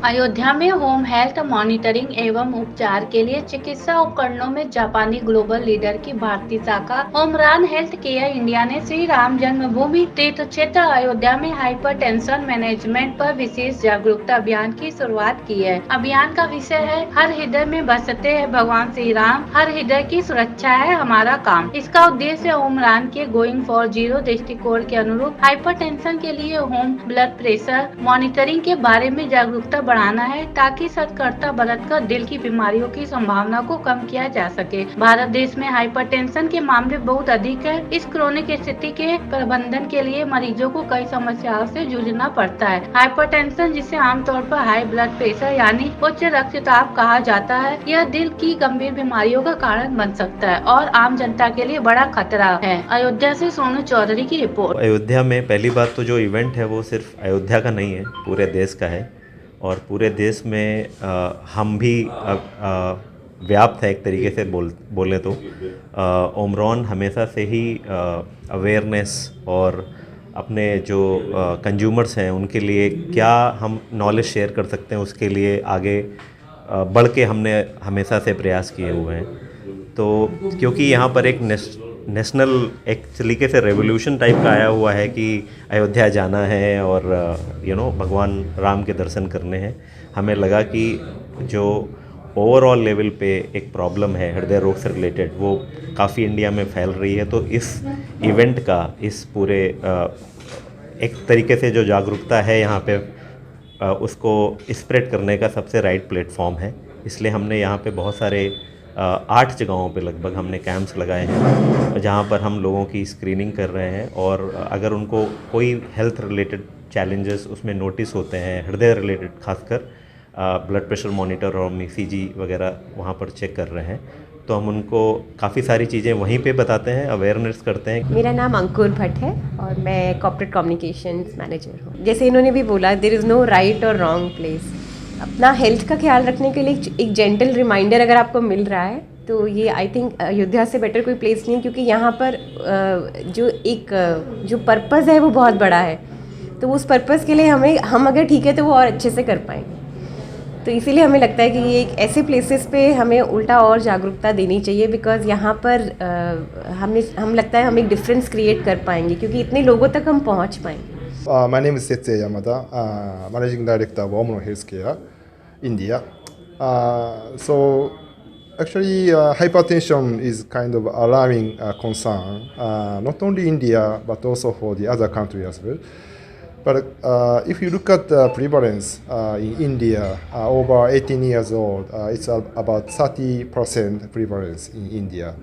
अयोध्या में home health monitoring एवं उपचार के लिए चिकित्सा उपकरणों में जापानी ग्लोबल लीडर की भारतीय शाखा ओमरान हेल्थ केयर इंडिया ने श्री राम जन्मभूमि तीर्थ क्षेत्र अयोध्या में हाइपरटेंशन मैनेजमेंट पर विशेष जागरूकता अभियान की शुरुआत की है। अभियान का विषय है हर हृदय में बसते हैं भगवान श्री राम, हर हृदय की सुरक्षा है हमारा काम। इसका उद्देश्य ओमरान के गोइंग फॉर जीरो दृष्टिकोण के अनुरूप हाइपरटेंशन के लिए होम ब्लड प्रेशर मॉनिटरिंग के बारे में जागरूकता बढ़ाना है, ताकि सतर्कता बरतकर दिल की बीमारियों की संभावना को कम किया जा सके। भारत देश में हाइपरटेंशन के मामले बहुत अधिक है। इस क्रोनिक स्थिति के प्रबंधन के लिए मरीजों को कई समस्याओं से जूझना पड़ता है। हाइपरटेंशन, जिसे आमतौर पर हाई ब्लड प्रेशर यानी उच्च रक्तचाप कहा जाता है, यह दिल की गंभीर बीमारियों का कारण बन सकता है और आम जनता के लिए बड़ा खतरा है। अयोध्या से सोनू चौधरी की रिपोर्ट। अयोध्या में पहली बात तो जो इवेंट है वो सिर्फ अयोध्या का नहीं है, पूरे देश का है। और पूरे देश में हम भी व्याप्त है एक तरीके से बोले तो। ओमरॉन हमेशा से ही अवेयरनेस और अपने जो कंज्यूमर्स हैं उनके लिए क्या हम नॉलेज शेयर कर सकते हैं उसके लिए आगे बढ़ के हमने हमेशा से प्रयास किए हुए हैं। तो क्योंकि यहाँ पर एक नेशनल एक तरीके से रेवोल्यूशन टाइप का आया हुआ है कि अयोध्या जाना है और भगवान राम के दर्शन करने हैं, हमें लगा कि जो ओवरऑल लेवल पे एक प्रॉब्लम है हृदय रोग से रिलेटेड वो काफ़ी इंडिया में फैल रही है। तो इस इवेंट का इस पूरे एक तरीके से जो जागरूकता है यहाँ पे उसको स्प्रेड करने का सबसे राइट प्लेटफॉर्म है। इसलिए हमने यहाँ पे बहुत सारे 8 जगहों पे लगभग हमने कैंप्स लगाए हैं जहाँ पर हम लोगों की स्क्रीनिंग कर रहे हैं। और अगर उनको कोई हेल्थ रिलेटेड चैलेंजेस उसमें नोटिस होते हैं, हृदय रिलेटेड खासकर ब्लड प्रेशर मॉनिटर और ECG वगैरह वहाँ पर चेक कर रहे हैं, तो हम उनको काफ़ी सारी चीज़ें वहीं पे बताते हैं, अवेयरनेस करते हैं। मेरा नाम अंकुर भट्ट है और मैं कॉर्पोरेट कम्युनिकेशंस मैनेजर हूँ। जैसे इन्होंने भी बोला, देयर इज़ नो राइट और रॉन्ग प्लेस। अपना हेल्थ का ख्याल रखने के लिए एक जेंटल रिमाइंडर अगर आपको मिल रहा है तो ये आई थिंक अयोध्या से बेटर कोई प्लेस नहीं है, क्योंकि यहाँ पर जो पर्पज़ है वो बहुत बड़ा है। तो उस पर्पज़ के लिए हम अगर ठीक है तो वो और अच्छे से कर पाएंगे। तो इसीलिए हमें लगता है कि ये एक ऐसे प्लेसेस पे हमें उल्टा और जागरूकता देनी चाहिए, बिकॉज़ यहाँ पर हम लगता है हम एक डिफरेंस क्रिएट कर पाएंगे, क्योंकि इतने लोगों तक हम पहुँच पाएंगे। My name is Setsuya Yamada, Managing Director of Omron Healthcare, India. So actually, hypertension is kind of alarming concern, not only India but also for the other countries as well. But if you look at the prevalence in India, over 18 years old, it's about 30% prevalence in India.